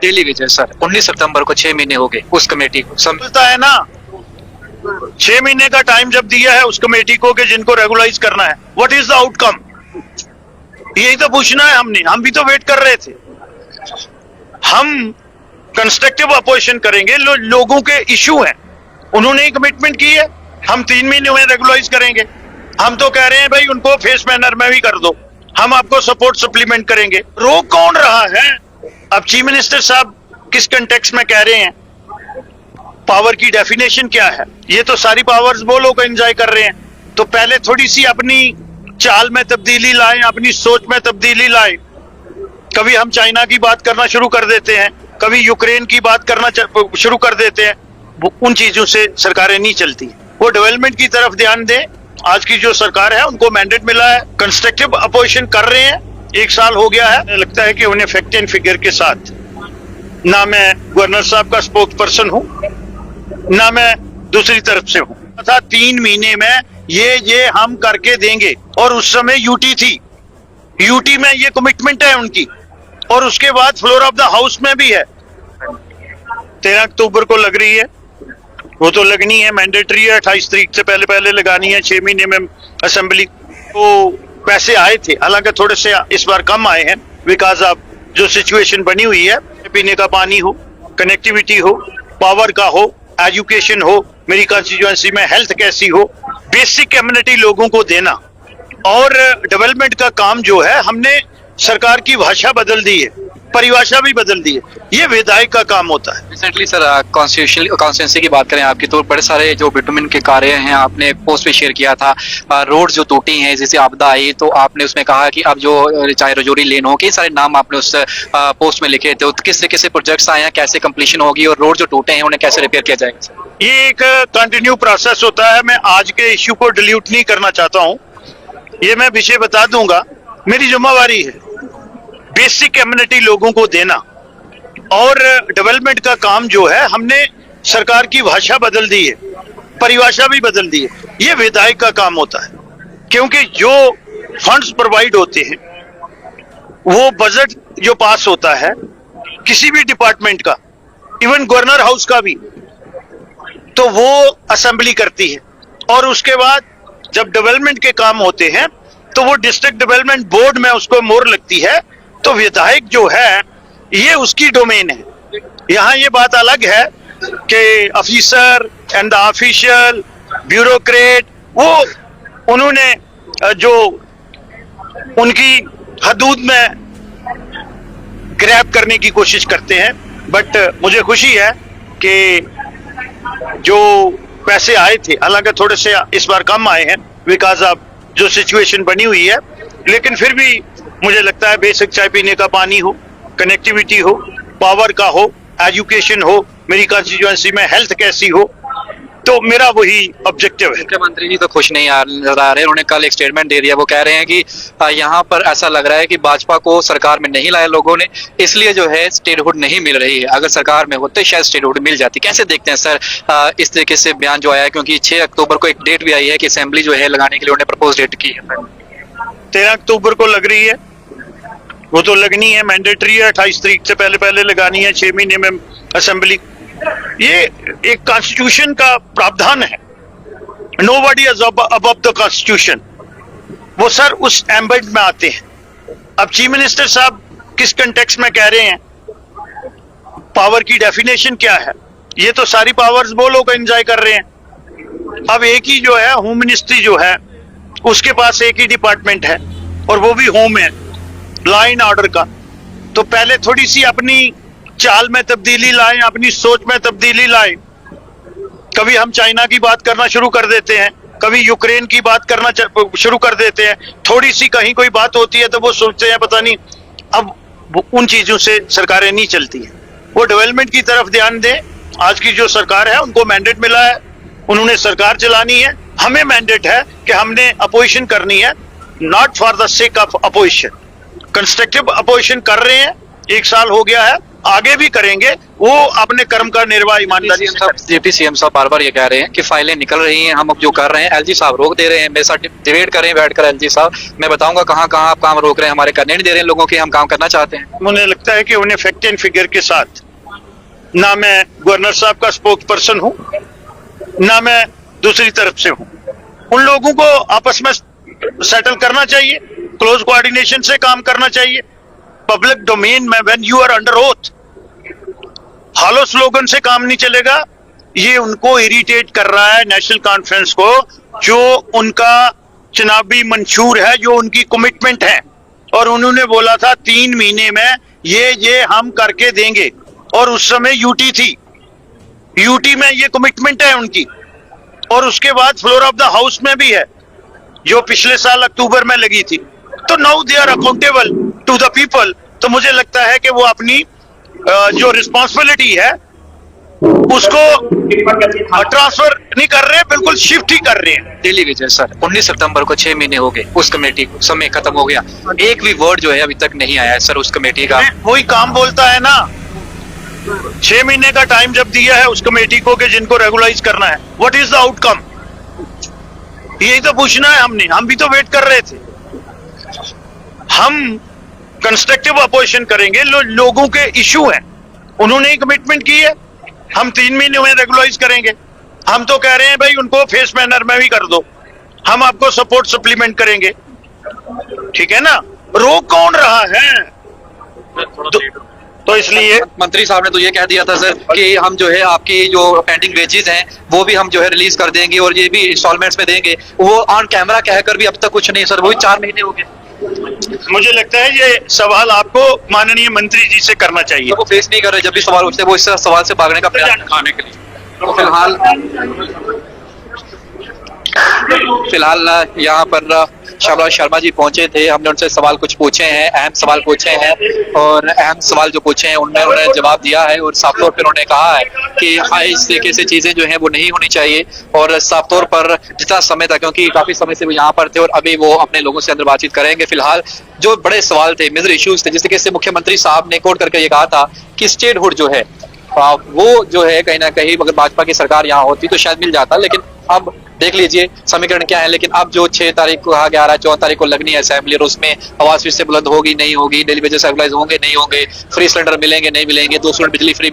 Daily wages sir 19 सितंबर को 6 महीने हो गए उस कमेटी को समझता है ना, 6 महीने का टाइम जब दिया है उस कमेटी को कि जिनको रेगुलाइज करना है, व्हाट इज द आउटकम, यही तो पूछना है हमने। हम भी तो वेट कर रहे थे। हम कंस्ट्रक्टिव अपोजिशन करेंगे, लोगों के इशू हैं, उन्होंने ही कमिटमेंट की है, हम 3 महीने में रेगुलाइज करेंगे। हम तो कह रहे हैं भाई उनको फेस मैनर में भी कर दो, हम आपको सपोर्ट सप्लीमेंट करेंगे। रोक कौन रहा है? अब चीफ मिनिस्टर साहब किस कंटेक्स्ट में कह रहे हैं, पावर की डेफिनेशन क्या है, ये तो सारी पावर्स वो लोग एंजॉय कर रहे हैं। तो पहले थोड़ी सी अपनी चाल में तब्दीली लाएं, अपनी सोच में तब्दीली लाएं। कभी हम चाइना की बात करना शुरू कर देते हैं, कभी यूक्रेन की बात करना शुरू कर देते हैं। उन चीजों से सरकारें नहीं चलती, वो डेवलपमेंट की तरफ ध्यान दें। आज की जो सरकार है उनको मैंडेट मिला है, कंस्ट्रक्टिव अपोजिशन कर रहे हैं, 1 साल हो गया है। लगता है कि उन्हें फैक्ट एंड फिगर के साथ, ना मैं गवर्नर साहब का स्पोक्स पर्सन हूं, ना मैं दूसरी तरफ से हूं। था 3 महीने में ये हम करके देंगे, और उस समय यूटी थी, यूटी में ये कमिटमेंट है उनकी, और उसके बाद फ्लोर ऑफ द हाउस में भी है। 13 अक्टूबर को लग रही है, वो तो लगनी है, मैंडेटरी है, 28 तारीख से पहले लगानी है, 6 महीने में असेंबली। तो पैसे आए थे, हालांकि थोड़े से इस बार कम आए हैं, बिकॉज ऑफ जो सिचुएशन बनी हुई है, पीने का पानी हो, कनेक्टिविटी हो, पावर का हो, एजुकेशन हो, मेरी कॉन्स्टिट्यूएंसी में हेल्थ कैसी हो, बेसिक कम्युनिटी लोगों को देना। और डेवलपमेंट का काम जो है, हमने सरकार की भाषा बदल दी है, परिभाषा भी बदल दी है, ये विधायक का काम होता है। रिसेंटली सर कॉन्स्टिट्यूंसी की बात करें आपकी, तो बड़े सारे जो बिटुमिन के कार्य हैं आपने पोस्ट पे शेयर किया था। रोड जो टूटी हैं, जैसे आपदा आई, तो आपने उसमें कहा कि अब जो चाहे रजौरी लेन हो, कई सारे नाम आपने उस पोस्ट में लिखे थे। तो किस तरीके से प्रोजेक्ट्स आए हैं, कैसे कंप्लीशन होगी, और रोड जो टूटे हैं उन्हें कैसे रिपेयर किया जाएगा? ये एक कंटिन्यू प्रोसेस होता है। मैं आज के इश्यू को डिल्यूट नहीं करना चाहता हूँ, ये मैं विषय बता दूंगा। मेरी जिम्मेवारी है बेसिक कम्युनिटी लोगों को देना, और डेवलपमेंट का काम जो है, हमने सरकार की भाषा बदल दी है, परिभाषा भी बदल दी है, ये विधायक का काम होता है। क्योंकि जो फंड्स प्रोवाइड होते हैं, वो बजट जो पास होता है किसी भी डिपार्टमेंट का, इवन गवर्नर हाउस का भी, तो वो असेंबली करती है। और उसके बाद जब डेवलपमेंट के काम होते हैं, तो वो डिस्ट्रिक्ट डेवलपमेंट बोर्ड में उसको मोहर लगती है। तो विधायक जो है, ये उसकी डोमेन है। यहाँ ये बात अलग है कि officer and the official bureaucrat, वो उन्होंने जो उनकी हदूद में ग्रैब करने की कोशिश करते हैं। बट मुझे खुशी है कि जो पैसे आए थे, हालांकि थोड़े से इस बार कम आए हैं बिकॉज ऑफ जो सिचुएशन बनी हुई है, लेकिन फिर भी मुझे लगता है बेसिक चाय पीने का पानी हो, कनेक्टिविटी हो, पावर का हो, एजुकेशन हो, मेरी कॉन्स्टिट्यूएंसी में हेल्थ कैसी हो, तो मेरा वही ऑब्जेक्टिव है। मुख्यमंत्री जी तो खुश नहीं नजर आ रहे। उन्होंने कल एक स्टेटमेंट दे दिया, वो कह रहे हैं कि यहाँ पर ऐसा लग रहा है कि भाजपा को सरकार में नहीं लाया लोगों ने, इसलिए जो है स्टेटहुड नहीं मिल रही है। अगर सरकार में होते शायद स्टेटहुड मिल जाती। कैसे देखते हैं सर इस तरीके से बयान जो आया है? क्योंकि 6 अक्टूबर को एक डेट भी आई है कि असेंबली जो है लगाने के लिए उन्होंने प्रपोज डेट की है। 13 अक्टूबर को लग रही है, वो तो लगनी है, मैंडेटरी है, 28 तारीख से पहले लगानी है, 6 महीने में असेंबली। ये एक कॉन्स्टिट्यूशन का प्रावधान है, nobody is above the constitution. वो सर उस एम्बेड में आते हैं। अब चीफ मिनिस्टर साहब किस कंटेक्स्ट में कह रहे हैं, पावर की डेफिनेशन क्या है, ये तो सारी पावर्स वो लोग एंजॉय कर रहे हैं। अब एक ही जो है होम मिनिस्ट्री जो है, उसके पास एक ही डिपार्टमेंट है, और वो भी होम है, लॉ एंड ऑर्डर का। तो पहले थोड़ी सी अपनी चाल में तब्दीली लाएं, अपनी सोच में तब्दीली लाएं। कभी हम चाइना की बात करना शुरू कर देते हैं, कभी यूक्रेन की बात करना शुरू कर देते हैं। थोड़ी सी कहीं कोई बात होती है तो वो सोचते हैं पता नहीं। अब उन चीजों से सरकारें नहीं चलती हैं, वो डेवलपमेंट की तरफ ध्यान दें। आज की जो सरकार है, उनको मैंडेट मिला है, उन्होंने सरकार चलानी है। हमें मैंडेट है कि हमने अपोजिशन करनी है, not for the sake of opposition. Constructive opposition कर रहे हैं, 1 साल हो गया है। आगे भी करेंगे, वो अपने कर्म का निर्वाह ईमानदारी से करें। डिप्टी सीएम साहब बार बार ये कह रहे हैं कि फाइलें निकल रही हैं, हम अब जो कर रहे हैं एलजी साहब रोक दे रहे हैं। मेरे साथ डिबेट करें बैठकर एलजी साहब, मैं बताऊंगा कहाँ कहाँ आप काम रोक रहे हैं, हमारे करने नहीं दे रहे हैं लोगों के, हम काम करना चाहते हैं। मुझे लगता है कि उन्हें फैक्ट एंड फिगर के साथ, ना मैं गवर्नर साहब का स्पोक्स पर्सन हूं, ना मैं दूसरी तरफ से हूं, उन लोगों को आपस में सेटल करना चाहिए, क्लोज कोऑर्डिनेशन से काम करना चाहिए। पब्लिक डोमेन में when you are under oath, hollow slogan से काम नहीं चलेगा। ये उनको इरिटेट कर रहा है नेशनल कॉन्फ्रेंस को, जो उनका चुनावी मंशूर है, जो उनकी कमिटमेंट है, और उन्होंने बोला था 3 महीने में ये हम करके देंगे, और उस समय यूटी थी, यूटी में ये कमिटमेंट है उनकी, और उसके बाद फ्लोर ऑफ द हाउस में भी है जो पिछले साल अक्टूबर में लगी थी। तो now they are accountable to the people. तो मुझे लगता है कि वो अपनी जो रिस्पॉन्सिबिलिटी है उसको ट्रांसफर नहीं कर रहे, बिल्कुल शिफ्ट ही कर रहे हैं। दिल्ली विजय सर 19 सितंबर को 6 महीने हो गए, उस कमेटी को समय खत्म हो गया, एक भी वर्ड जो है अभी तक नहीं आया है सर उस कमेटी का। वही काम बोलता है ना, 6 महीने का टाइम जब दिया है उस कमेटी को कि जिनको रेगुलाइज करना है, व्हाट इज द आउटकम, यही तो पूछना है हमने। हम भी तो वेट कर रहे थे। हम कंस्ट्रक्टिव अपोजिशन करेंगे, लोगों के इशू हैं, उन्होंने ही कमिटमेंट की है, हम 3 महीने में रेगुलाइज करेंगे। हम तो कह रहे हैं भाई उनको फेस मैनर में भी कर दो, हम आपको सपोर्ट सप्लीमेंट करेंगे, ठीक है ना। रोक कौन रहा है? तो इसलिए मंत्री साहब ने तो ये कह दिया था सर कि हम जो है आपकी जो पेंडिंग वेजेस हैं वो भी हम जो है रिलीज कर देंगे और ये भी इंस्टॉलमेंट्स में देंगे। वो ऑन कैमरा कहकर भी अब तक कुछ नहीं सर, वही 4 महीने हो गए। मुझे लगता है ये सवाल आपको माननीय मंत्री जी से करना चाहिए। तो वो फेस नहीं कर रहे, जब भी सवाल उठते वो इस सवाल से भागने का प्रयास दिखाने के लिए। तो फिलहाल यहाँ पर शाबाश शर्मा जी पहुंचे थे, हमने उनसे सवाल कुछ पूछे हैं, अहम सवाल पूछे हैं, और अहम सवाल जो पूछे हैं उनमें उन्होंने जवाब दिया है, और साफ तौर पर उन्होंने कहा है कि इस तरीके से चीजें जो हैं वो नहीं होनी चाहिए, और साफ तौर पर जितना समय था, क्योंकि काफी समय से वो यहाँ पर थे और अभी वो अपने लोगों से अंदर बातचीत करेंगे। फिलहाल जो बड़े सवाल थे, मेजर इश्यूज थे, जिस तरीके से मुख्यमंत्री साहब ने कोट करके ये कहा था कि स्टेटहुड जो है वो जो है कहीं ना कहीं अगर भाजपा की सरकार यहाँ होती तो शायद मिल जाता, लेकिन अब देख लीजिए समीकरण क्या है। लेकिन अब जो 6 तारीख को कहा गया, 14 तारीख को लगनी है असेंबली, और उसमें आवाज फिर से बुलंद होगी नहीं होगी, डेली वेजेस रेगुलाइज होंगे नहीं होंगे, फ्री सिलेंडर मिलेंगे नहीं मिलेंगे, 200 यूनिट बिजली फ्री